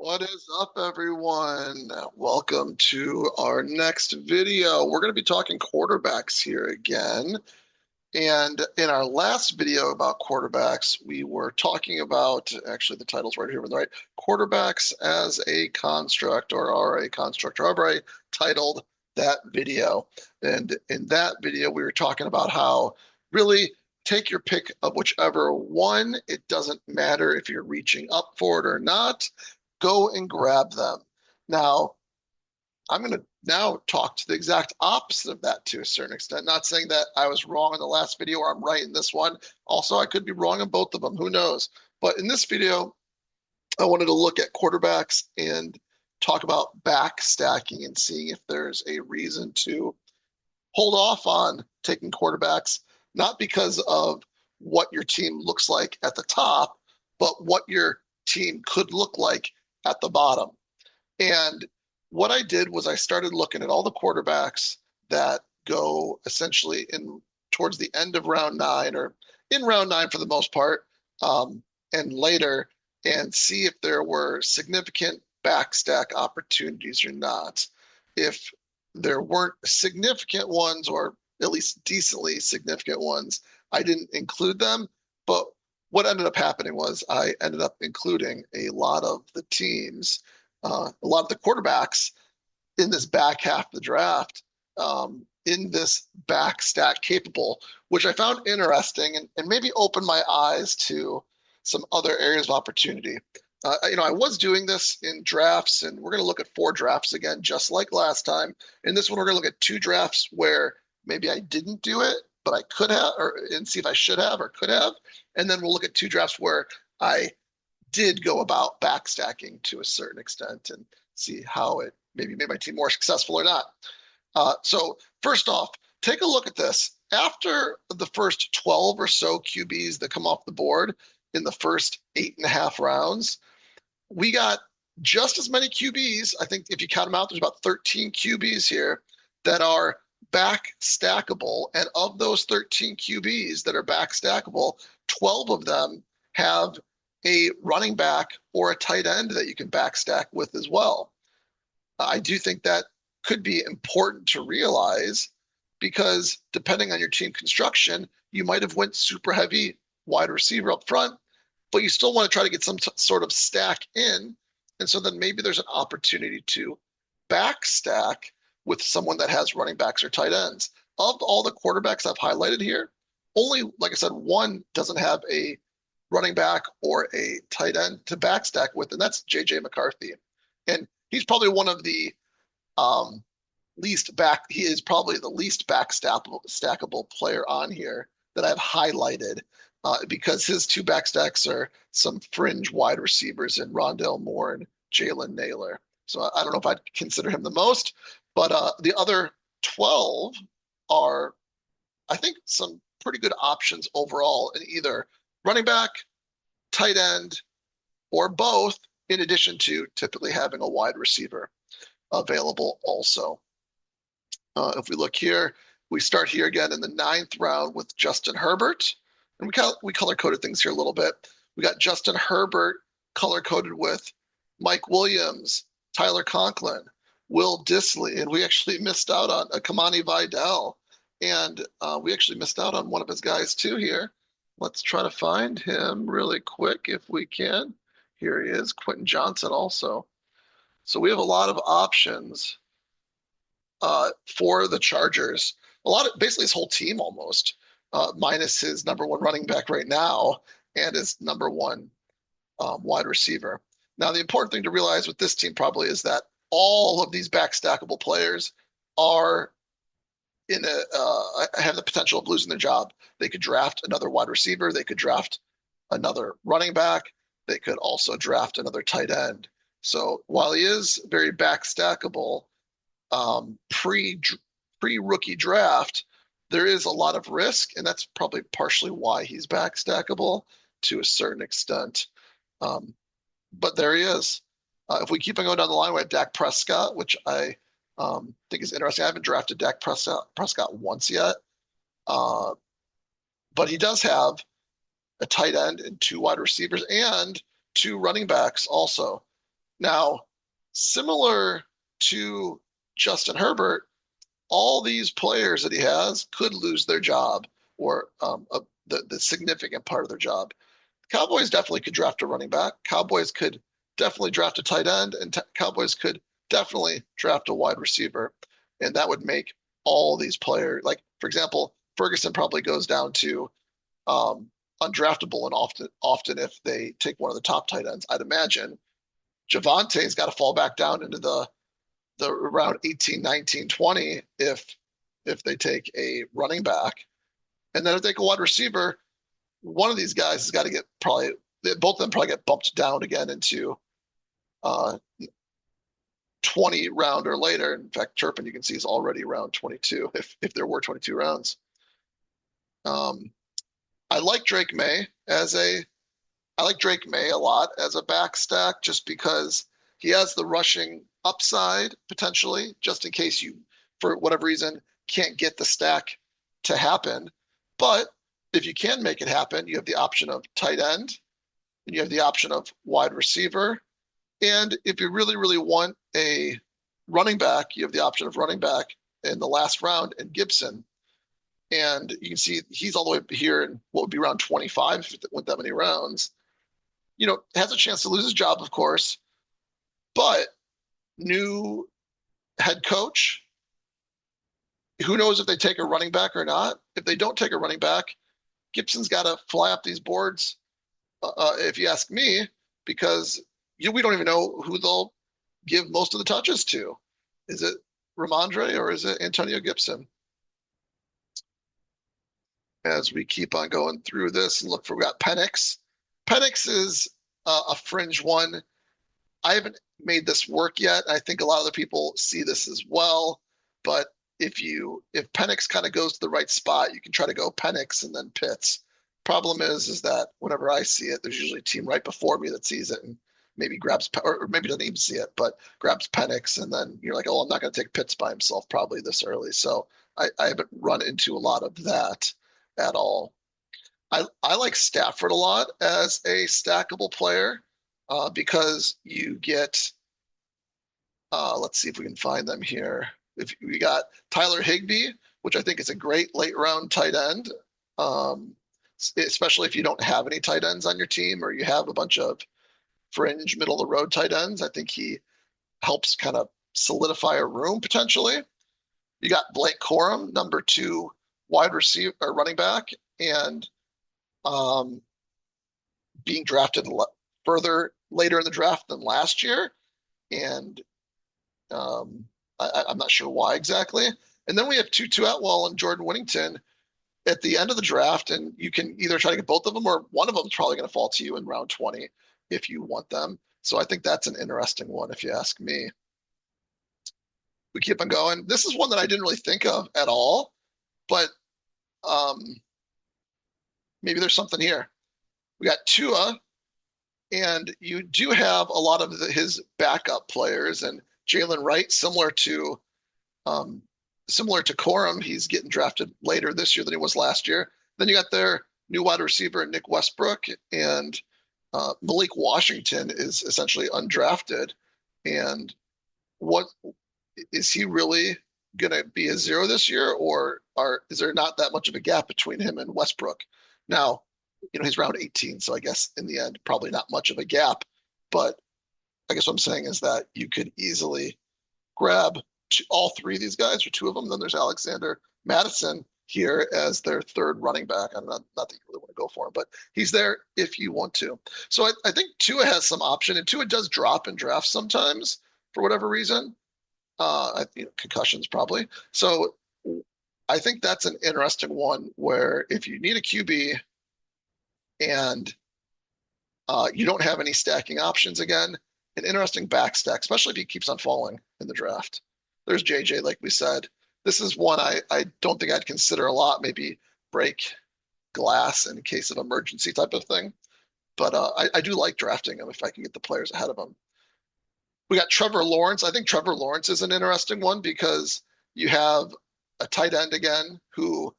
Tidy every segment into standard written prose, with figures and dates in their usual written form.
What is up, everyone? Welcome to our next video. We're going to be talking quarterbacks here again. And in our last video about quarterbacks, we were talking about, actually the title's right here on the right, quarterbacks as a construct or are a construct, or however I titled that video. And in that video, we were talking about how really take your pick of whichever one. It doesn't matter if you're reaching up for it or not. Go and grab them. Now, I'm going to now talk to the exact opposite of that to a certain extent. Not saying that I was wrong in the last video or I'm right in this one. Also, I could be wrong in both of them. Who knows? But in this video, I wanted to look at quarterbacks and talk about backstacking and seeing if there's a reason to hold off on taking quarterbacks, not because of what your team looks like at the top, but what your team could look like at the bottom. And what I did was I started looking at all the quarterbacks that go essentially in towards the end of round nine or in round nine for the most part, and later, and see if there were significant backstack opportunities or not. If there weren't significant ones, or at least decently significant ones, I didn't include them. But what ended up happening was I ended up including a lot of the teams, a lot of the quarterbacks in this back half of the draft, in this backstack capable, which I found interesting and maybe opened my eyes to some other areas of opportunity. I was doing this in drafts, and we're going to look at 4 drafts again, just like last time. In this one, we're going to look at 2 drafts where maybe I didn't do it, but I could have, and see if I should have or could have. And then we'll look at 2 drafts where I did go about backstacking to a certain extent and see how it maybe made my team more successful or not. So first off, take a look at this. After the first 12 or so QBs that come off the board in the first 8.5 rounds, we got just as many QBs. I think if you count them out, there's about 13 QBs here that are back stackable. And of those 13 QBs that are back stackable, 12 of them have a running back or a tight end that you can backstack with as well. I do think that could be important to realize, because depending on your team construction, you might have went super heavy wide receiver up front, but you still want to try to get some sort of stack in. And so then maybe there's an opportunity to backstack with someone that has running backs or tight ends. Of all the quarterbacks I've highlighted here, only, like I said, one doesn't have a running back or a tight end to backstack with, and that's J.J. McCarthy. And he's probably one of the he is probably the least stackable player on here that I've highlighted, because his 2 backstacks are some fringe wide receivers in Rondale Moore and Jalen Naylor. So I don't know if I'd consider him the most, but the other 12 are, I think, some pretty good options overall in either running back, tight end, or both, in addition to typically having a wide receiver available also. If we look here, we start here again in the 9th round with Justin Herbert. And we color-coded things here a little bit. We got Justin Herbert color-coded with Mike Williams, Tyler Conklin, Will Dissly, and we actually missed out on Kamani Vidal. And we actually missed out on one of his guys too here. Let's try to find him really quick if we can. Here he is, Quentin Johnson also. So we have a lot of options for the Chargers. Basically his whole team almost, minus his #1 running back right now and his #1 wide receiver. Now, the important thing to realize with this team probably is that all of these backstackable players are have the potential of losing their job. They could draft another wide receiver. They could draft another running back. They could also draft another tight end. So while he is very backstackable, pre-rookie draft, there is a lot of risk, and that's probably partially why he's backstackable to a certain extent. But there he is. If we keep on going down the line, we have Dak Prescott, which I think is interesting. I haven't drafted Dak Prescott once yet, but he does have a tight end and 2 wide receivers and 2 running backs also. Now, similar to Justin Herbert, all these players that he has could lose their job or the significant part of their job. Cowboys definitely could draft a running back. Cowboys could definitely draft a tight end, and Cowboys could definitely draft a wide receiver. And that would make all these players, like, for example, Ferguson probably goes down to um, undraftable, and often if they take one of the top tight ends, I'd imagine Javante's got to fall back down into the around 18, 19, 20 if they take a running back. And then if they take a wide receiver, one of these guys has got to get probably both of them probably get bumped down again into 20 round or later. In fact, Turpin you can see is already around 22 if there were 22 rounds. Um, I like Drake May as a I like Drake May a lot as a backstack just because he has the rushing upside potentially, just in case you, for whatever reason, can't get the stack to happen. But if you can make it happen, you have the option of tight end and you have the option of wide receiver. And if you really, really want a running back, you have the option of running back in the last round and Gibson. And you can see he's all the way here in what would be around 25 if it went that many rounds. Has a chance to lose his job, of course, but new head coach. Who knows if they take a running back or not? If they don't take a running back, Gibson's got to fly up these boards, if you ask me, because we don't even know who they'll give most of the touches to. Is it Ramondre or is it Antonio Gibson? As we keep on going through this and look for, we got Penix. Penix is a fringe one. I haven't made this work yet. I think a lot of the people see this as well. But if Penix kind of goes to the right spot, you can try to go Penix and then Pitts. Problem is that whenever I see it, there's usually a team right before me that sees it and maybe grabs, or maybe doesn't even see it, but grabs Penix, and then you're like, oh, I'm not going to take Pitts by himself probably this early. So I haven't run into a lot of that at all. I like Stafford a lot as a stackable player because you get, let's see if we can find them here. If we got Tyler Higbee, which I think is a great late round tight end, especially if you don't have any tight ends on your team or you have a bunch of fringe middle of the road tight ends. I think he helps kind of solidify a room potentially. You got Blake Corum, number 2 wide receiver or running back, and being drafted further later in the draft than last year. And I'm not sure why exactly. And then we have Tutu Atwell and Jordan Whittington at the end of the draft, and you can either try to get both of them or one of them is probably going to fall to you in round 20 if you want them. So I think that's an interesting one if you ask me. We keep on going. This is one that I didn't really think of at all, but maybe there's something here. We got Tua, and you do have a lot of his backup players, and Jalen Wright, similar to Corum, he's getting drafted later this year than he was last year. Then you got their new wide receiver, Nick Westbrook, and Malik Washington is essentially undrafted. And what is he really going to be a zero this year, or is there not that much of a gap between him and Westbrook? Now, he's round 18, so I guess in the end, probably not much of a gap. But I guess what I'm saying is that you could easily grab all 3 of these guys, or 2 of them. Then there's Alexander Madison here as their 3rd running back. I'm not that you really want to go for him, but he's there if you want to. So I think Tua has some option, and Tua does drop in drafts sometimes for whatever reason. Concussions probably. So I think that's an interesting one where if you need a QB and you don't have any stacking options, again, an interesting backstack, especially if he keeps on falling in the draft. There's JJ, like we said. This is one I don't think I'd consider a lot, maybe break glass in case of emergency type of thing. But I do like drafting him if I can get the players ahead of him. We got Trevor Lawrence. I think Trevor Lawrence is an interesting one because you have a tight end again who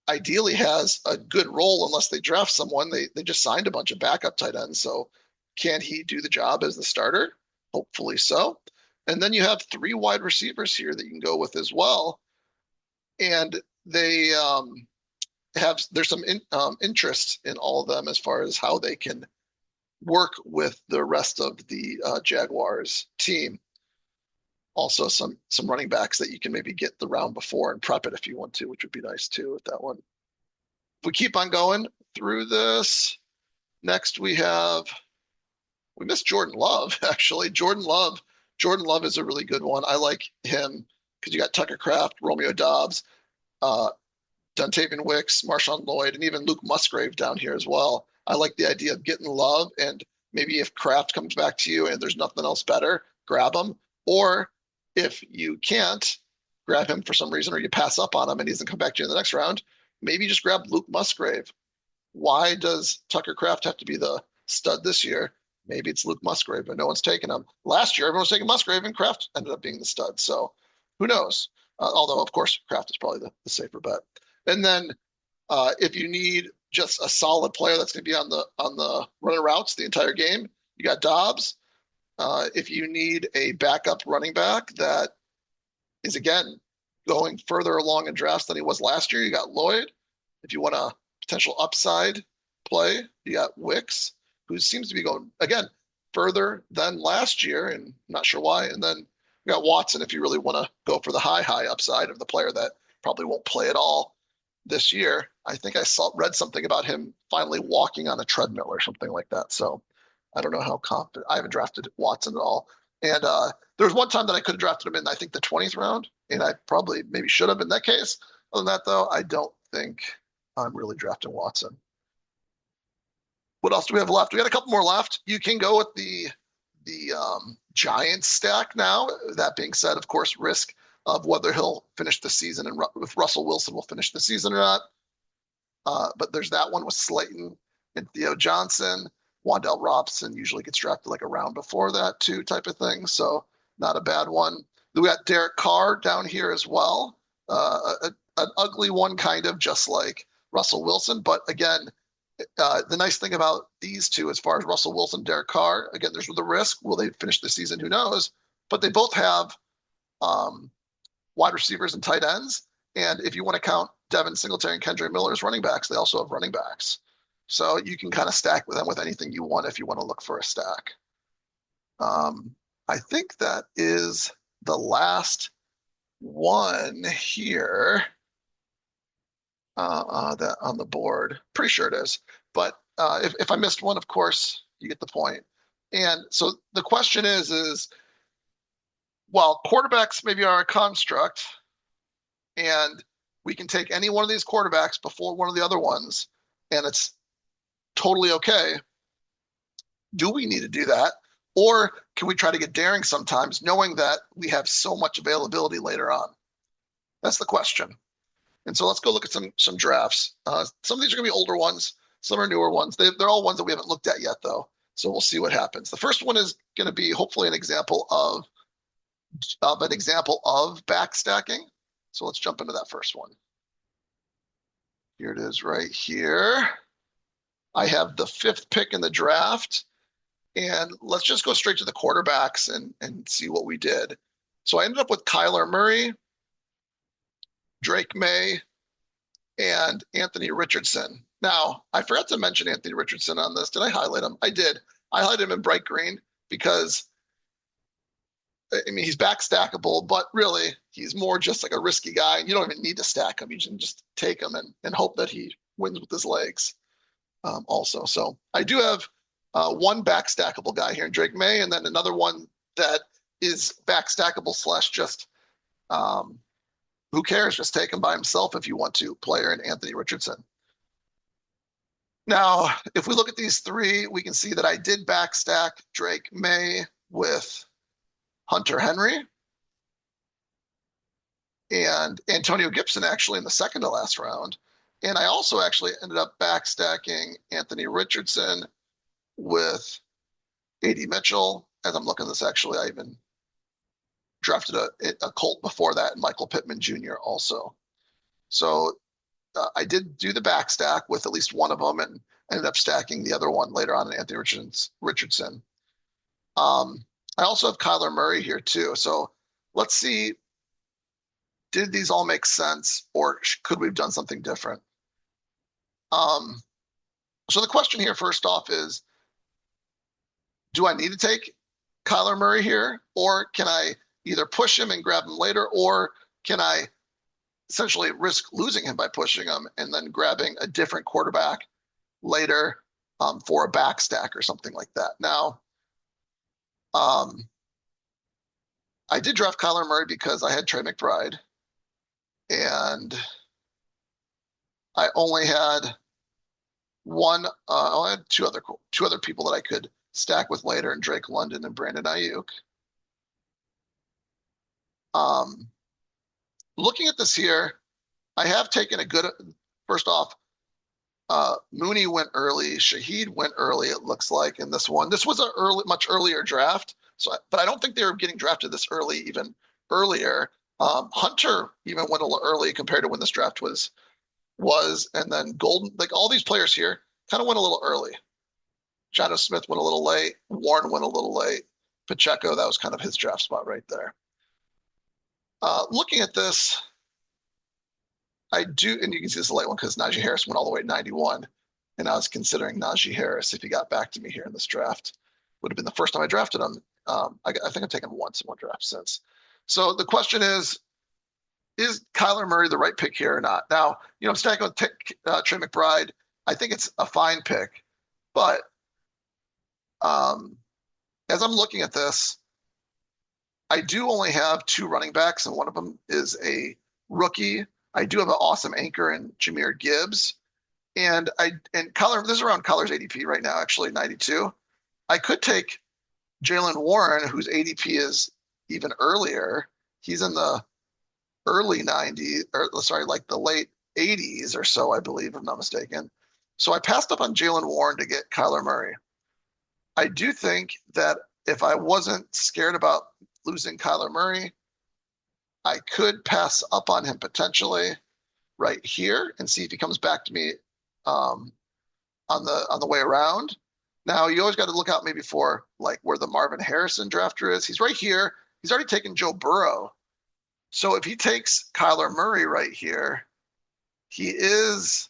ideally has a good role unless they draft someone. They just signed a bunch of backup tight ends. So can he do the job as the starter? hopefully so. And then you have three wide receivers here that you can go with as well. And they there's some interest in all of them as far as how they can work with the rest of the Jaguars team. Also, some running backs that you can maybe get the round before and prep it if you want to, which would be nice too with that one. If we keep on going through this, next we missed Jordan Love actually. Jordan Love is a really good one. I like him because you got Tucker Kraft, Romeo Dobbs, uh, Dontavian Wicks, Marshawn Lloyd, and even Luke Musgrave down here as well. I like the idea of getting Love, and maybe if Kraft comes back to you and there's nothing else better, grab him. Or if you can't grab him for some reason, or you pass up on him and he doesn't come back to you in the next round, maybe just grab Luke Musgrave. Why does Tucker Kraft have to be the stud this year? Maybe it's Luke Musgrave, but no one's taking him. Last year, everyone was taking Musgrave, and Kraft ended up being the stud. So who knows? Although, of course, Kraft is probably the safer bet. And then if you need just a solid player that's going to be on the running routes the entire game, you got Dobbs. If you need a backup running back that is again going further along in drafts than he was last year, you got Lloyd. If you want a potential upside play, you got Wicks, who seems to be going again further than last year, and I'm not sure why. And then you got Watson if you really want to go for the high upside of the player that probably won't play at all this year. I think I read something about him finally walking on a treadmill or something like that. So I don't know how confident. I haven't drafted Watson at all. And there was one time that I could have drafted him in, I think, the 20th round, and I probably maybe should have in that case. Other than that, though, I don't think I'm really drafting Watson. What else do we have left? We got a couple more left. You can go with the Giants stack now. That being said, of course, risk of whether he'll finish the season and if Russell Wilson will finish the season or not. But there's that one with Slayton and Theo Johnson. Wan'Dale Robinson usually gets drafted like a round before that too, type of thing. So not a bad one. Then we got Derek Carr down here as well. An ugly one, kind of just like Russell Wilson. But again, the nice thing about these two, as far as Russell Wilson, Derek Carr, again, there's the risk. Will they finish the season? Who knows? But they both have wide receivers and tight ends. And if you want to count Devin Singletary and Kendre Miller as running backs, they also have running backs. So you can kind of stack with them with anything you want if you want to look for a stack. I think that is the last one here that on the board. Pretty sure it is. But if I missed one, of course, you get the point. And so the question is, well, quarterbacks maybe are a construct, and we can take any one of these quarterbacks before one of the other ones, and it's totally okay. Do we need to do that? Or can we try to get daring sometimes, knowing that we have so much availability later on? That's the question. And so let's go look at some drafts. Some of these are going to be older ones. Some are newer ones. They're all ones that we haven't looked at yet, though. So we'll see what happens. The first one is going to be hopefully an example of backstacking. So let's jump into that first one. Here it is right here. I have the 5th pick in the draft. And let's just go straight to the quarterbacks and see what we did. So I ended up with Kyler Murray, Drake May, and Anthony Richardson. Now, I forgot to mention Anthony Richardson on this. Did I highlight him? I did. I highlighted him in bright green because, I mean, he's backstackable, but really, he's more just like a risky guy. You don't even need to stack him. You can just take him and hope that he wins with his legs also. So I do have one backstackable guy here in Drake May, and then another one that is backstackable / just who cares? Just take him by himself if you want to, player in Anthony Richardson. Now, if we look at these three, we can see that I did backstack Drake May with Hunter Henry and Antonio Gibson actually in the second to last round. And I also actually ended up backstacking Anthony Richardson with A.D. Mitchell. As I'm looking at this, actually, I even drafted a Colt before that, and Michael Pittman Jr. also. So I did do the backstack with at least one of them and ended up stacking the other one later on in Anthony Richardson. I also have Kyler Murray here too. So let's see, did these all make sense or could we have done something different? Um, so the question here, first off, is do I need to take Kyler Murray here, or can I either push him and grab him later, or can I essentially risk losing him by pushing him and then grabbing a different quarterback later for a backstack or something like that? Now, um, I did draft Kyler Murray because I had Trey McBride, and I only had I only had two other people that I could stack with later, and Drake London and Brandon Ayuk. Um, Looking at this here, I have taken a good. First off, Mooney went early. Shaheed went early. It looks like in this one. This was a much earlier draft. But I don't think they were getting drafted this early, even earlier. Hunter even went a little early compared to when this draft was, and then Golden, like all these players here, kind of went a little early. Jonnu Smith went a little late. Warren went a little late. Pacheco, that was kind of his draft spot right there. Looking at this, I do, and you can see this late one because Najee Harris went all the way to 91. And I was considering Najee Harris if he got back to me here in this draft. Would have been the first time I drafted him. I think I've taken him once in one draft since. So the question is Kyler Murray the right pick here or not? Now, I'm stacking with Trey McBride. I think it's a fine pick. But as I'm looking at this, I do only have two running backs, and one of them is a rookie. I do have an awesome anchor in Jahmyr Gibbs. And Kyler, this is around Kyler's ADP right now, actually 92. I could take Jaylen Warren, whose ADP is even earlier. He's in the early 90s, or sorry, like the late 80s or so, I believe, if I'm not mistaken. So I passed up on Jaylen Warren to get Kyler Murray. I do think that if I wasn't scared about losing Kyler Murray, I could pass up on him potentially right here and see if he comes back to me on the way around. Now you always got to look out maybe for like where the Marvin Harrison drafter is. He's right here. He's already taken Joe Burrow. So if he takes Kyler Murray right here, he is,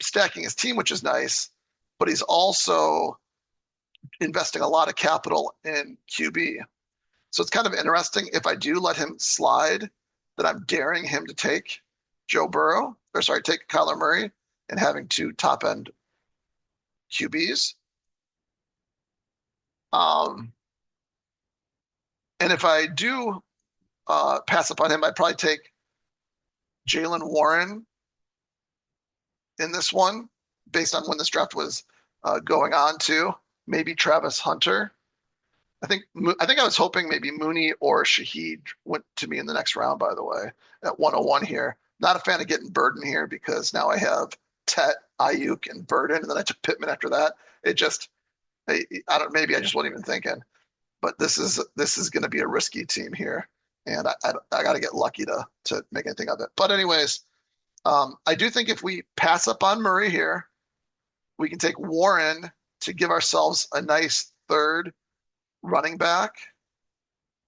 stacking his team, which is nice, but he's also investing a lot of capital in QB. So it's kind of interesting. If I do let him slide, that I'm daring him to take take Kyler Murray and having two top end QBs. And if I do pass up on him, I'd probably take Jaylen Warren in this one, based on when this draft was going on to. Maybe Travis Hunter. I think I was hoping maybe Mooney or Shaheed went to me in the next round, by the way, at 101 here. Not a fan of getting Burden here because now I have Tet, Ayuk, and Burden, and then I took Pittman after that. It just, I don't, maybe I just wasn't even thinking. But this is going to be a risky team here, and I got to get lucky to make anything of it. But anyways, I do think if we pass up on Murray here, we can take Warren to give ourselves a nice third running back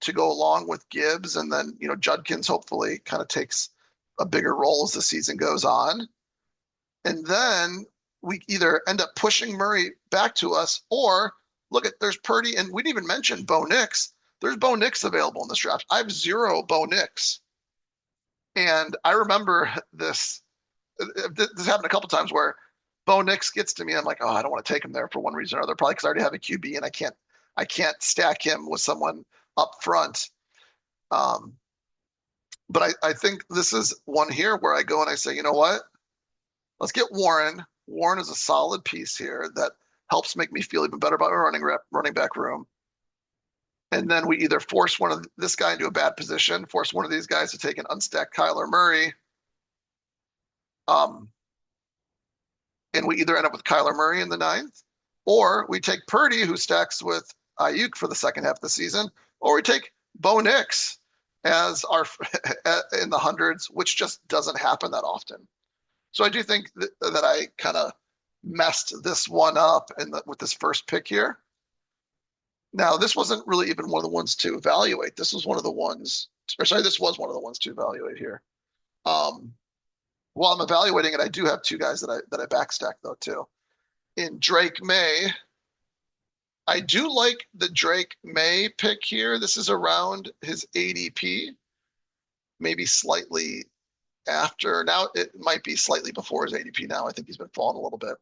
to go along with Gibbs, and then Judkins hopefully kind of takes a bigger role as the season goes on, and then we either end up pushing Murray back to us, or there's Purdy, and we didn't even mention Bo Nix. There's Bo Nix available in this draft. I have 0 Bo Nix, and I remember this happened a couple times where Bo Nix gets to me. I'm like, oh, I don't want to take him there for one reason or other, probably because I already have a QB and I can't stack him with someone up front. But I think this is one here where I go and I say, you know what? Let's get Warren. Warren is a solid piece here that helps make me feel even better about my running back room. And then we either force this guy into a bad position, force one of these guys to take an unstacked Kyler Murray. And we either end up with Kyler Murray in the 9th, or we take Purdy, who stacks with Ayuk for the second half of the season, or we take Bo Nix as our in the hundreds, which just doesn't happen that often. So I do think that I kind of messed this one up with this first pick here. Now, this wasn't really even one of the ones to evaluate. This was one of the ones, or sorry, this was one of the ones to evaluate here. Um, while I'm evaluating it, I do have two guys that I backstack though too. In Drake May, I do like the Drake May pick here. This is around his ADP, maybe slightly after. Now it might be slightly before his ADP now. I think he's been falling a little bit.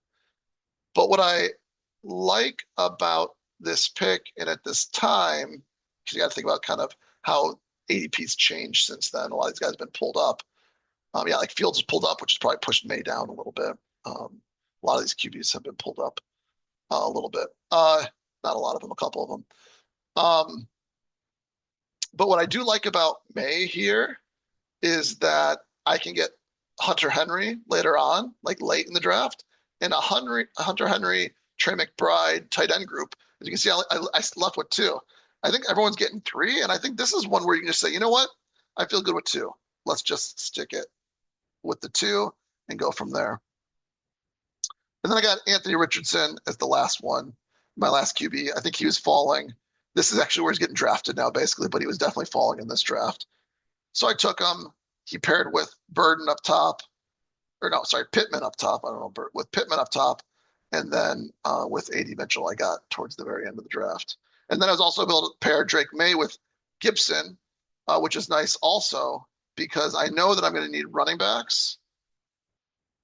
But what I like about this pick and at this time, because you got to think about kind of how ADP's changed since then. A lot of these guys have been pulled up. Yeah, like Fields is pulled up, which has probably pushed May down a little bit. A lot of these QBs have been pulled up a little bit. Not a lot of them, a couple of them. Um, but what I do like about May here is that I can get Hunter Henry later on, like late in the draft, and a Hunter Henry, Trey McBride tight end group. As you can see, I left with two. I think everyone's getting three, and I think this is one where you can just say, you know what? I feel good with two. Let's just stick it with the two and go from there. And then I got Anthony Richardson as the last one, my last QB. I think he was falling. This is actually where he's getting drafted now, basically, but he was definitely falling in this draft. So I took him. He paired with Burden up top, or no, sorry, Pittman up top. I don't know, with Pittman up top, and then with A.D. Mitchell, I got towards the very end of the draft. And then I was also able to pair Drake May with Gibson, which is nice also because I know that I'm going to need running backs,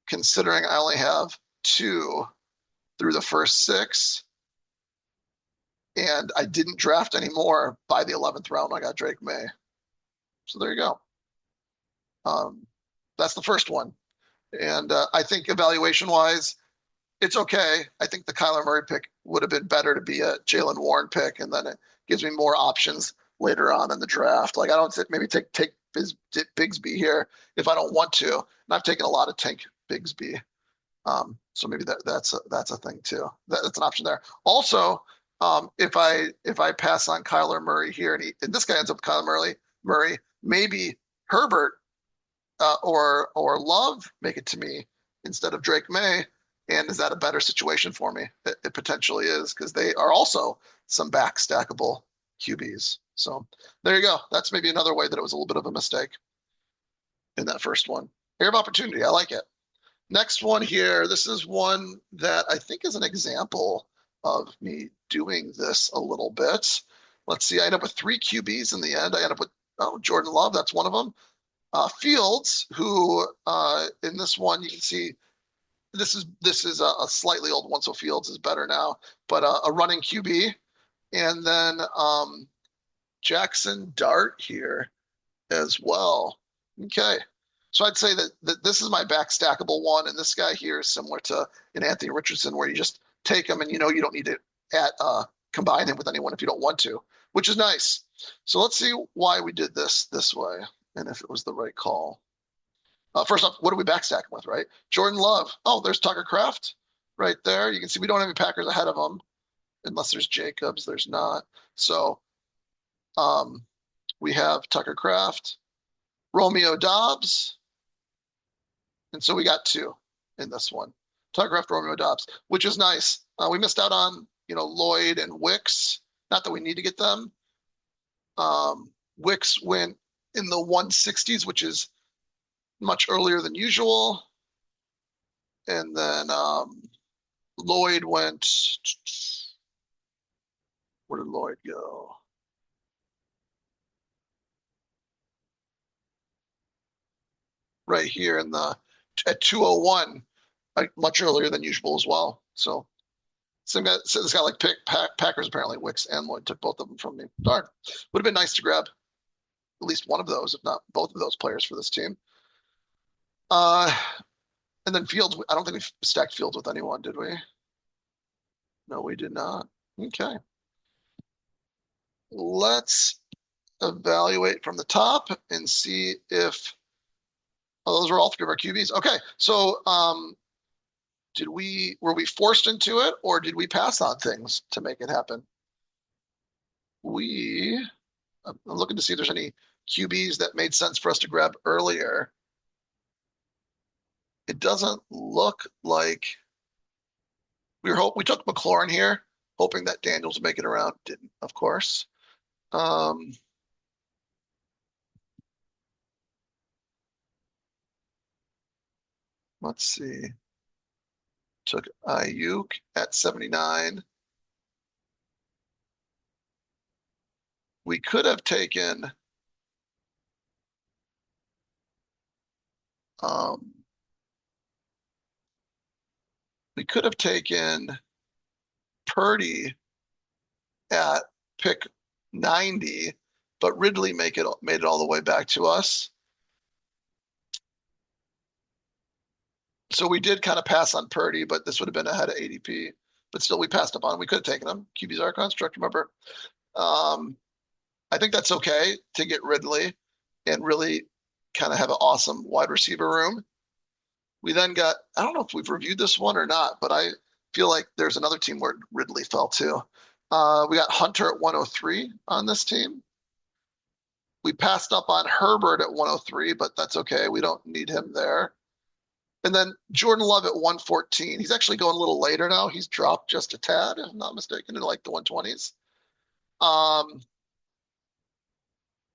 considering I only have two through the first six, and I didn't draft any more by the 11th round. I got Drake May. So there you go. That's the first one. And I think evaluation wise, it's okay. I think the Kyler Murray pick would have been better to be a Jalen Warren pick, and then it gives me more options later on in the draft. Like I don't maybe take Bigsby here if I don't want to. And I've taken a lot of Tank Bigsby. So maybe that's a thing too. That's an option there. Also, if I pass on Kyler Murray here and this guy ends up with Kyler Murray, maybe Herbert or Love make it to me instead of Drake May. And is that a better situation for me? It potentially is because they are also some backstackable QBs. So there you go. That's maybe another way that it was a little bit of a mistake in that first one. Area of opportunity. I like it. Next one here. This is one that I think is an example of me doing this a little bit. Let's see. I end up with three QBs in the end. I end up with Jordan Love. That's one of them. Fields, who in this one you can see this is a slightly old one, so Fields is better now, but a running QB, and then Jackson Dart here as well. Okay, so I'd say that this is my backstackable one, and this guy here is similar to an Anthony Richardson, where you just take him and you don't need to combine him with anyone if you don't want to, which is nice. So let's see why we did this way and if it was the right call. First off, what are we backstacking with, right? Jordan Love. Oh, there's Tucker Kraft right there. You can see we don't have any Packers ahead of him, unless there's Jacobs. There's not. So we have Tucker Kraft, Romeo Dobbs, and so we got two in this one. Tucker Kraft, Romeo Dobbs, which is nice. We missed out on Lloyd and Wicks. Not that we need to get them. Wicks went in the 160s, which is much earlier than usual. And then Lloyd went, where did Lloyd go? Right here at 201, like much earlier than usual as well. So this guy like Packers apparently, Wicks and Lloyd took both of them from me. Darn. Would have been nice to grab at least one of those, if not both of those players for this team. And then Fields, I don't think we stacked Fields with anyone, did we? No, we did not. Okay. Let's evaluate from the top and see if those were all three of our QBs. Okay, so were we forced into it or did we pass on things to make it happen? I'm looking to see if there's any QBs that made sense for us to grab earlier. It doesn't look like we took McLaurin here, hoping that Daniels would make it around. Didn't, of course. Um, let's see. Took Ayuk at 79. We could have taken um, we could have taken Purdy at pick 90, but Ridley made it all the way back to us. So we did kind of pass on Purdy, but this would have been ahead of ADP. But still, we passed up on him. We could have taken him. QB's our construct, remember? Um, I think that's okay to get Ridley and really kind of have an awesome wide receiver room. We then got, I don't know if we've reviewed this one or not, but I feel like there's another team where Ridley fell to. We got Hunter at 103 on this team. We passed up on Herbert at 103, but that's okay. We don't need him there. And then Jordan Love at 114. He's actually going a little later now. He's dropped just a tad, if I'm not mistaken, in like the 120s. Um,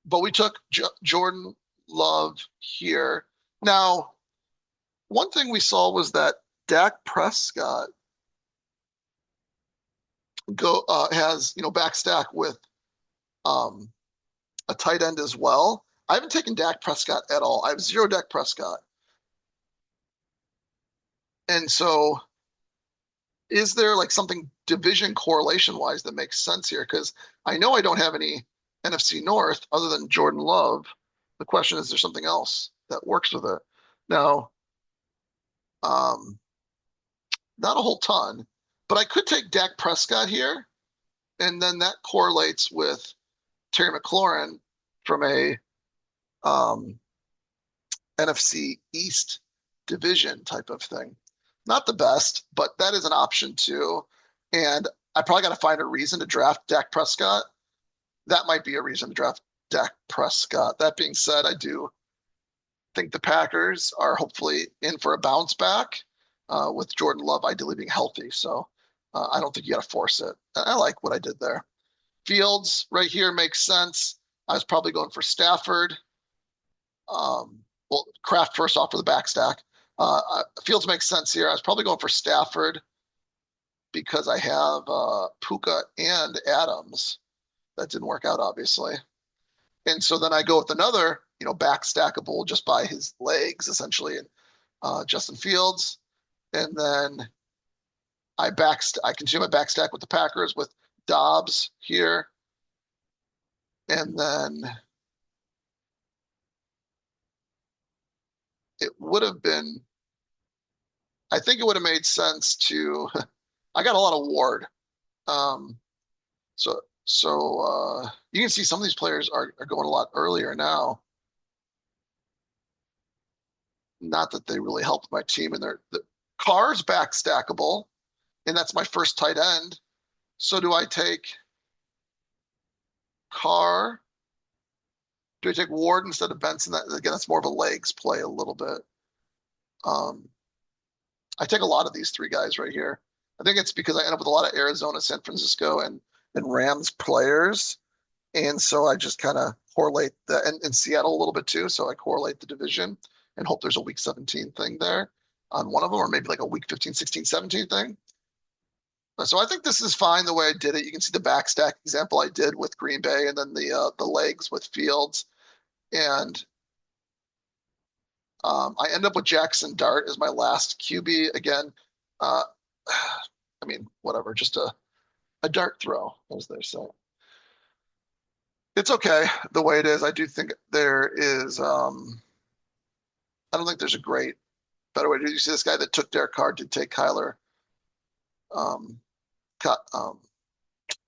but we took Jordan Love here. Now, one thing we saw was that Dak Prescott has backstack with um, a tight end as well. I haven't taken Dak Prescott at all. I have zero Dak Prescott, and so is there like something division correlation wise that makes sense here? Because I know I don't have any NFC North other than Jordan Love. The question is there something else that works with it? Now, um, not a whole ton, but I could take Dak Prescott here, and then that correlates with Terry McLaurin from a um, NFC East division type of thing. Not the best, but that is an option too. And I probably got to find a reason to draft Dak Prescott. That might be a reason to draft Dak Prescott. That being said, I do think the Packers are hopefully in for a bounce back with Jordan Love ideally being healthy. So I don't think you got to force it. I like what I did there. Fields right here makes sense. I was probably going for Stafford. Well, Kraft first off for the backstack. Fields makes sense here. I was probably going for Stafford because I have Puka and Adams. That didn't work out, obviously. And so then I go with another, backstackable just by his legs, essentially, and Justin Fields. And then I continue my backstack with the Packers with Dobbs here. And then it would have been, I think it would have made sense to, I got a lot of Ward. Um, so you can see some of these players are going a lot earlier now. Not that they really helped my team, and the Carr's backstackable, and that's my first tight end. So do I take Carr? Do I take Ward instead of Benson? That again, that's more of a legs play a little bit. I take a lot of these three guys right here. I think it's because I end up with a lot of Arizona, San Francisco, and Rams players. And so I just kind of correlate and Seattle a little bit too. So I correlate the division and hope there's a week 17 thing there on one of them, or maybe like a week 15, 16, 17 thing. So I think this is fine the way I did it. You can see the backstack example I did with Green Bay and then the legs with Fields. And I end up with Jackson Dart as my last QB. Again, I mean, whatever, just a dart throw, as they say. It's okay the way it is. I do think there is, I don't think there's a great better way to do. You see this guy that took Derek Carr did take Kyler, um, cut,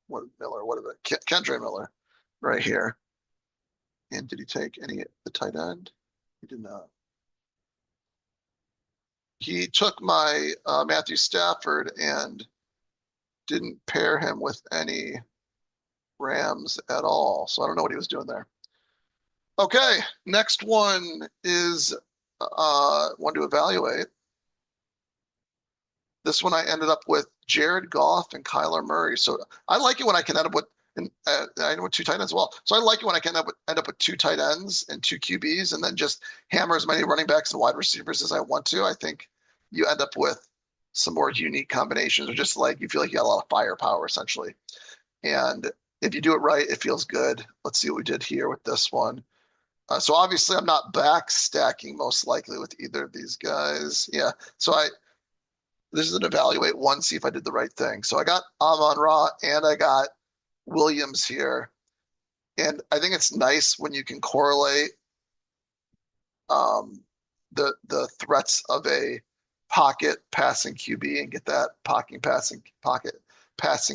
what Miller, what is it? Kendre Miller right here. And did he take any the tight end? He did not. He took my Matthew Stafford and didn't pair him with any Rams at all. So I don't know what he was doing there. Okay, next one is one to evaluate. This one I ended up with Jared Goff and Kyler Murray. So I like it when I can end up with, and I know with two tight ends as well. So I like it when I can end up with two tight ends and two QBs, and then just hammer as many running backs and wide receivers as I want to. I think you end up with some more unique combinations, or just like you feel like you got a lot of firepower essentially. And if you do it right, it feels good. Let's see what we did here with this one. So obviously I'm not back stacking most likely with either of these guys. Yeah. So this is an evaluate one, see if I did the right thing. So I got Amon-Ra and I got Williams here. And I think it's nice when you can correlate um, the threats of a pocket passing QB and get that pocket passing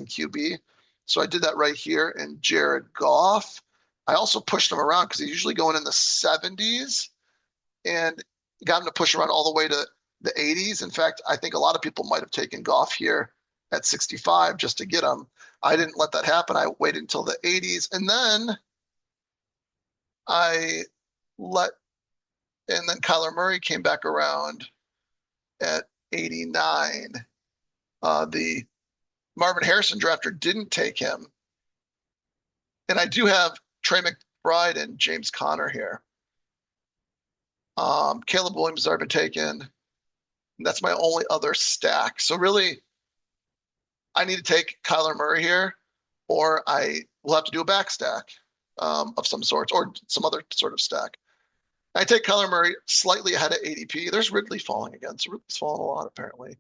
QB. So I did that right here in Jared Goff. I also pushed him around because he's usually going in the 70s and got him to push around all the way to the 80s. In fact, I think a lot of people might have taken Goff here at 65 just to get him. I didn't let that happen. I waited until the 80s, and then I let, and then Kyler Murray came back around at 89. The Marvin Harrison drafter didn't take him. And I do have Trey McBride and James Conner here. Caleb Williams has already been taken. And that's my only other stack. So really, I need to take Kyler Murray here, or I will have to do a back stack of some sorts, or some other sort of stack. I take Kyler Murray slightly ahead of ADP. There's Ridley falling again. So Ridley's falling a lot, apparently.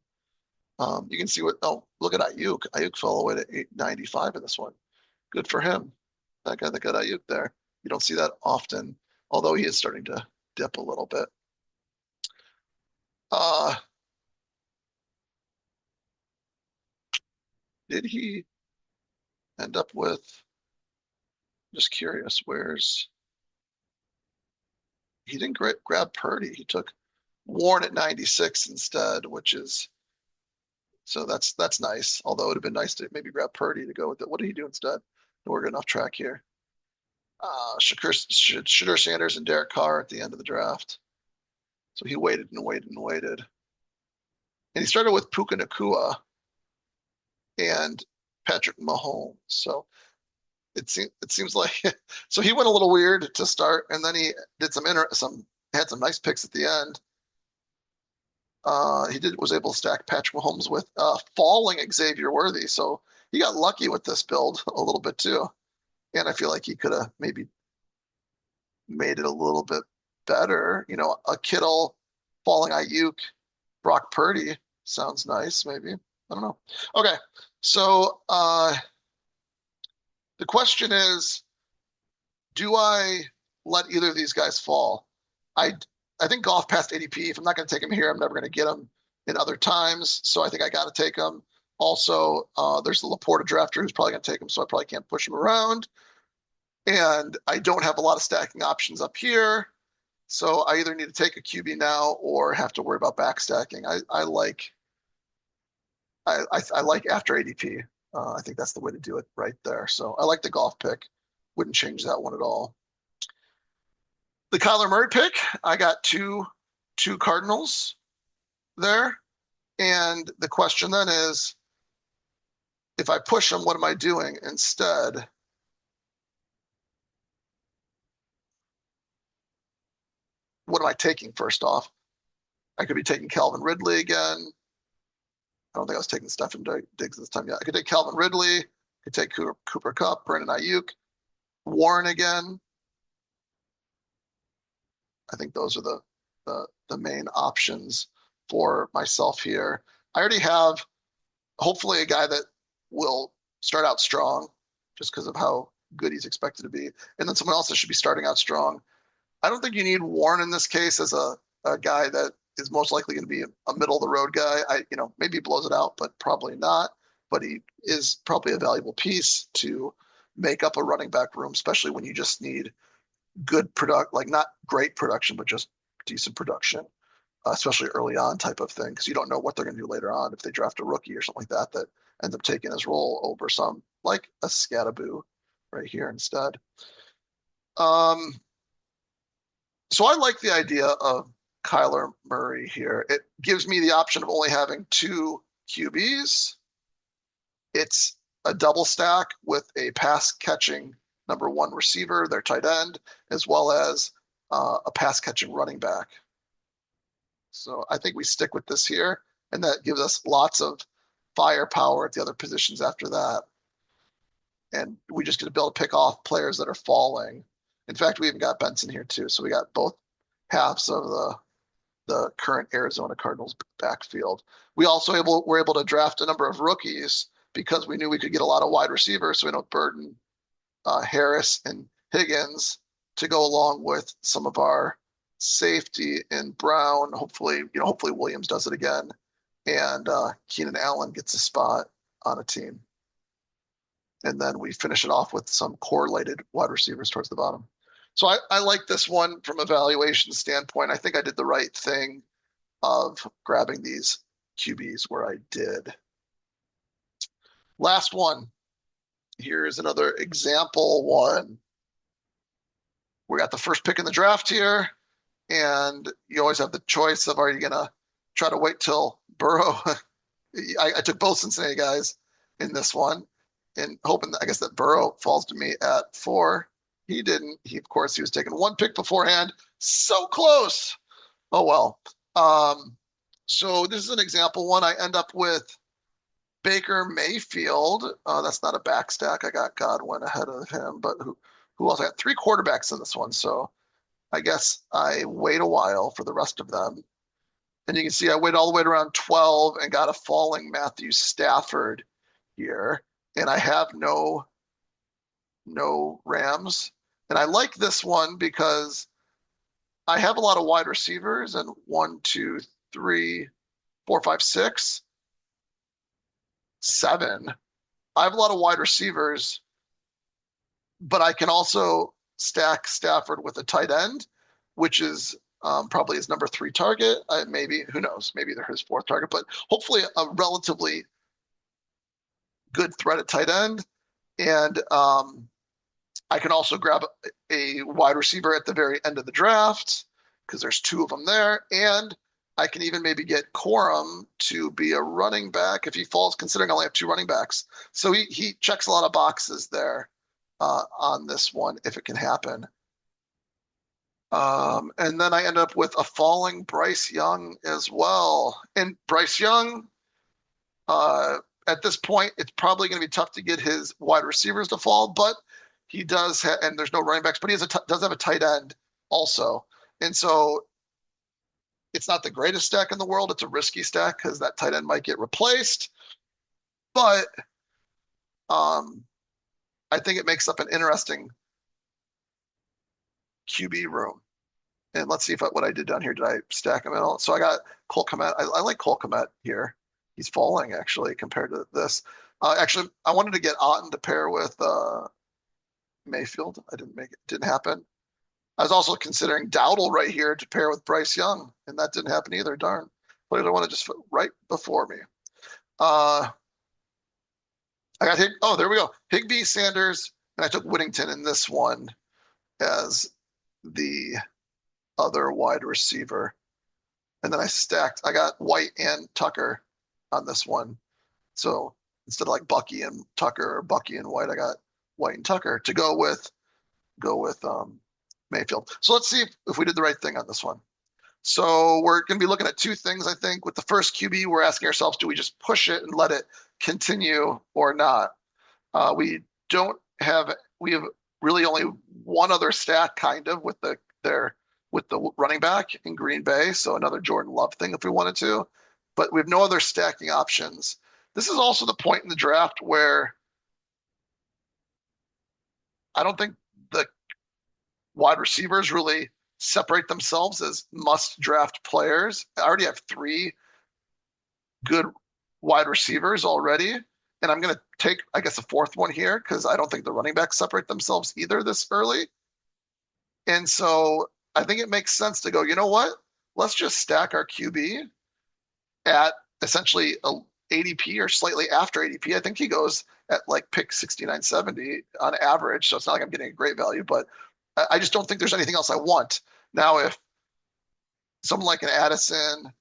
You can see look at Ayuk. Ayuk fell away to 895 in this one. Good for him. That guy that got Ayuk there. You don't see that often, although he is starting to dip a little bit. Did he end up with, just curious, he didn't grab Purdy. He took Warren at 96 instead, which is, so that's nice. Although it would have been nice to maybe grab Purdy to go with it. What did he do instead? We're good off track here. Shedeur Sanders and Derek Carr at the end of the draft. So he waited and waited and waited. And he started with Puka Nacua and Patrick Mahomes. So it seems like, so he went a little weird to start, and then he did had some nice picks at the end. Was able to stack Patrick Mahomes with falling Xavier Worthy. So he got lucky with this build a little bit too. And I feel like he could have maybe made it a little bit better. You know, a Kittle falling Ayuk, Brock Purdy sounds nice, maybe. I don't know. Okay, so the question is, do I let either of these guys fall? I think Goff passed ADP. If I'm not going to take him here, I'm never going to get him in other times. So I think I got to take him. Also, there's the Laporta drafter who's probably going to take him, so I probably can't push him around. And I don't have a lot of stacking options up here. So I either need to take a QB now or have to worry about backstacking. I like after ADP. I think that's the way to do it right there. So I like the Goff pick. Wouldn't change that one at all. The Kyler Murray pick, I got two Cardinals there. And the question then is, if I push them, what am I doing instead? What am I taking first off? I could be taking Calvin Ridley again. I don't think I was taking Stephen Diggs this time yet. I could take Calvin Ridley. I could take Cooper Kupp, Brandon Ayuk, Warren again. I think those are the main options for myself here. I already have hopefully a guy that will start out strong just because of how good he's expected to be. And then someone else that should be starting out strong. I don't think you need Warren in this case as a guy that is most likely going to be a middle of the road guy. Maybe he blows it out, but probably not. But he is probably a valuable piece to make up a running back room, especially when you just need good product, like not great production, but just decent production, especially early on type of thing, because you don't know what they're going to do later on if they draft a rookie or something like that ends up taking his role over some like a Scattaboo right here instead. So I like the idea of Kyler Murray here. It gives me the option of only having two QBs. It's a double stack with a pass catching number one receiver, their tight end, as well as a pass catching running back. So I think we stick with this here, and that gives us lots of firepower at the other positions after that. And we just get to be able to pick off players that are falling. In fact, we even got Benson here too. So we got both halves of the current Arizona Cardinals backfield. We also were able to draft a number of rookies because we knew we could get a lot of wide receivers, so we don't burden Harris and Higgins to go along with some of our safety and Brown. Hopefully Williams does it again, and Keenan Allen gets a spot on a team. And then we finish it off with some correlated wide receivers towards the bottom. So I like this one from a valuation standpoint. I think I did the right thing of grabbing these QBs where I did. Last one. Here's another example one. We got the first pick in the draft here, and you always have the choice of, are you going to try to wait till Burrow? I took both Cincinnati guys in this one and hoping that, I guess, that Burrow falls to me at 4. He didn't. Of course, he was taking one pick beforehand. So close. Oh, well. So this is an example one. I end up with Baker Mayfield. That's not a backstack. I got Godwin ahead of him, but who else? I got 3 quarterbacks in this one. So I guess I wait a while for the rest of them. And you can see I waited all the way to around 12 and got a falling Matthew Stafford here. And I have no Rams. And I like this one because I have a lot of wide receivers, and 1, 2, 3, 4, 5, 6, 7. I have a lot of wide receivers, but I can also stack Stafford with a tight end, which is probably his number 3 target. Maybe, who knows? Maybe they're his 4th target, but hopefully a relatively good threat at tight end. And I can also grab a wide receiver at the very end of the draft because there's 2 of them there. And I can even maybe get Corum to be a running back if he falls, considering I only have 2 running backs. So he checks a lot of boxes there on this one if it can happen. And then I end up with a falling Bryce Young as well. And Bryce Young, at this point, it's probably going to be tough to get his wide receivers to fall, but he does, and there's no running backs, but he does have a tight end also. And so it's not the greatest stack in the world. It's a risky stack because that tight end might get replaced. But I think it makes up an interesting QB room. And let's see what I did down here. Did I stack him at all? So I got Cole Kmet. I like Cole Kmet here. He's falling, actually, compared to this. Actually, I wanted to get Otten to pair with Mayfield. I didn't make it. Didn't happen. I was also considering Dowdle right here to pair with Bryce Young, and that didn't happen either. Darn. Players I want to just put right before me. I got oh, there we go. Higbee, Sanders, and I took Whittington in this one as the other wide receiver. And then I got White and Tucker on this one. So instead of like Bucky and Tucker or Bucky and White, I got White and Tucker to go with Mayfield. So let's see if we did the right thing on this one. So we're going to be looking at 2 things, I think. With the first QB, we're asking ourselves, do we just push it and let it continue or not? We have really only one other stack kind of with the running back in Green Bay. So another Jordan Love thing if we wanted to, but we have no other stacking options. This is also the point in the draft where I don't think the wide receivers really separate themselves as must draft players. I already have 3 good wide receivers already. And I'm going to take, I guess, a 4th one here because I don't think the running backs separate themselves either this early. And so I think it makes sense to go, you know what? Let's just stack our QB at essentially a ADP or slightly after ADP. I think he goes at like pick 69, 70 on average. So it's not like I'm getting a great value, but I just don't think there's anything else I want. Now, if someone like an Addison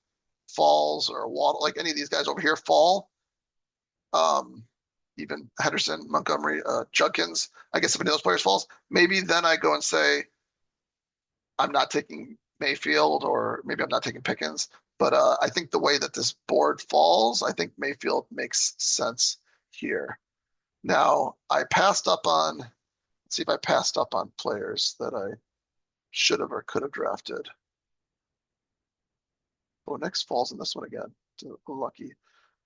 falls or Waddle, like any of these guys over here fall. Um, even Henderson, Montgomery, Judkins. I guess if any of those players falls, maybe then I go and say I'm not taking Mayfield, or maybe I'm not taking Pickens. But I think the way that this board falls, I think Mayfield makes sense here. Now I passed up on. Let's see if I passed up on players that I should have or could have drafted. Oh, next falls in this one again. Lucky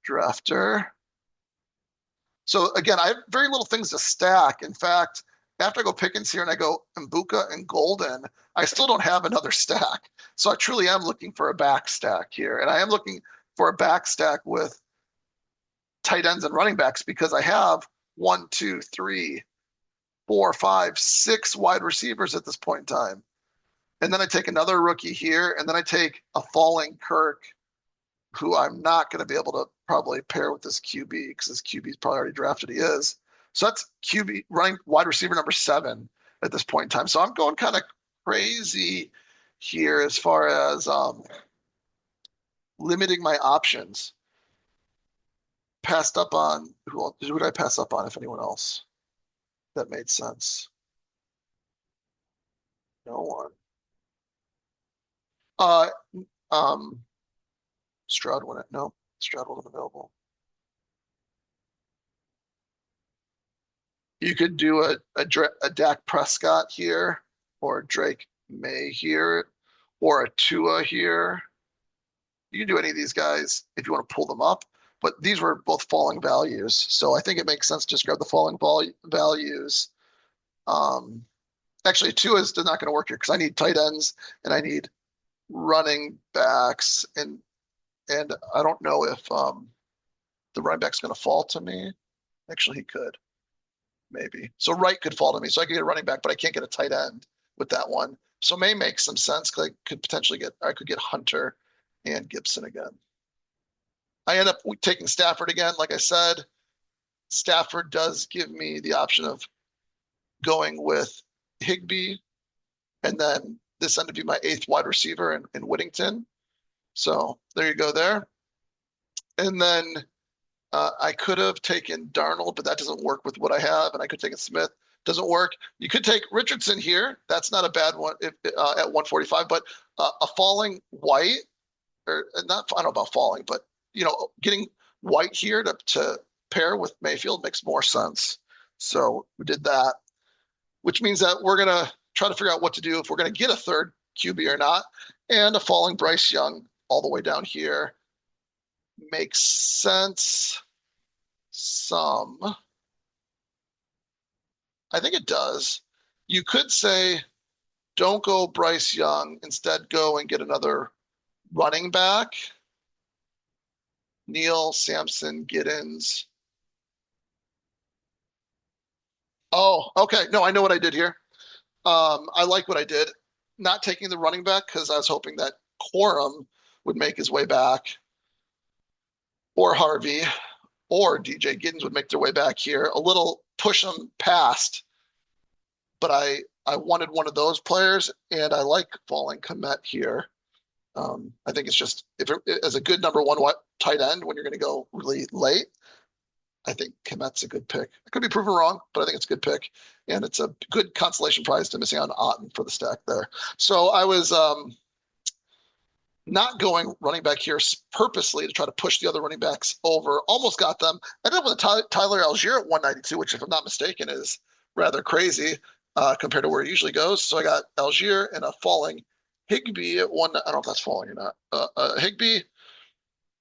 drafter. So again, I have very little things to stack. In fact, after I go Pickens here and I go Mbuka and Golden, I still don't have another stack. So I truly am looking for a back stack here. And I am looking for a back stack with tight ends and running backs because I have 1, 2, 3, 4, 5, 6 wide receivers at this point in time. And then I take another rookie here, and then I take a falling Kirk, who I'm not going to be able to probably pair with this QB because this QB is probably already drafted. He is. So that's QB running wide receiver number 7 at this point in time. So I'm going kind of crazy here as far as limiting my options. Passed up on who did I pass up on, if anyone else? That made sense. No one. Uh, um, Stroud won it. No, Stroud wasn't available. You could do a Dak Prescott here, or Drake May here, or a Tua here. You can do any of these guys if you want to pull them up, but these were both falling values. So I think it makes sense to just grab the falling values. Actually, Tua is not going to work here because I need tight ends and I need running backs, and I don't know if the running back's going to fall to me. Actually, he could. Maybe. So Wright could fall to me. So I could get a running back, but I can't get a tight end with that one. So May make some sense because I could get Hunter and Gibson again. I end up taking Stafford again. Like I said, Stafford does give me the option of going with Higbee, and then this ended up being my 8th wide receiver in Whittington. So there you go there. And then I could have taken Darnold, but that doesn't work with what I have. And I could take Smith. Doesn't work. You could take Richardson here. That's not a bad one at 145, but a falling White, or not, I don't know about falling, but getting White here to pair with Mayfield makes more sense. So we did that, which means that we're going to try to figure out what to do if we're going to get a third QB or not. And a falling Bryce Young all the way down here makes sense. I think it does. You could say, don't go Bryce Young. Instead, go and get another running back. Neal, Sampson, Giddens. Oh, okay. No, I know what I did here. I like what I did. Not taking the running back because I was hoping that Quorum would make his way back, or Harvey, or DJ Giddens would make their way back here. A little push them past, but I wanted one of those players, and I like falling Kmet here. I think it's just as a good number 1 tight end when you're going to go really late. I think Kmet's a good pick. I could be proven wrong, but I think it's a good pick, and it's a good consolation prize to missing out on Otten for the stack there. So I was not going running back here purposely to try to push the other running backs over. Almost got them. I ended up with Tyler Algier at 192, which, if I'm not mistaken, is rather crazy compared to where it usually goes. So I got Algier and a falling Higbee at 1. I don't know if that's falling or not. Higbee.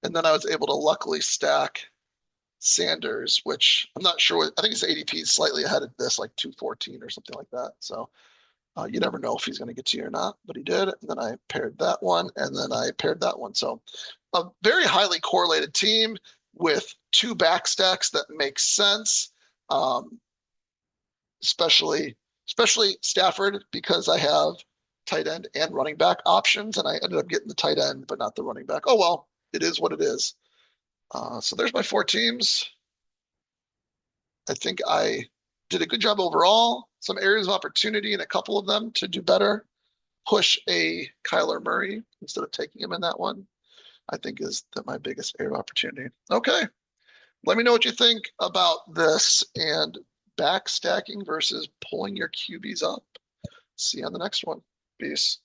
And then I was able to luckily stack Sanders, which I'm not sure. I think his ADP is slightly ahead of this, like 214 or something like that. So you never know if he's going to get to you or not, but he did. And then I paired that one, and then I paired that one. So a very highly correlated team with 2 backstacks that make sense, especially Stafford, because I have tight end and running back options, and I ended up getting the tight end, but not the running back. Oh, well, it is what it is. So there's my 4 teams. I think I did a good job overall. Some areas of opportunity in a couple of them to do better. Push a Kyler Murray instead of taking him in that one. I think is my biggest area of opportunity. Okay, let me know what you think about this and backstacking versus pulling your QBs up. See you on the next one. Peace.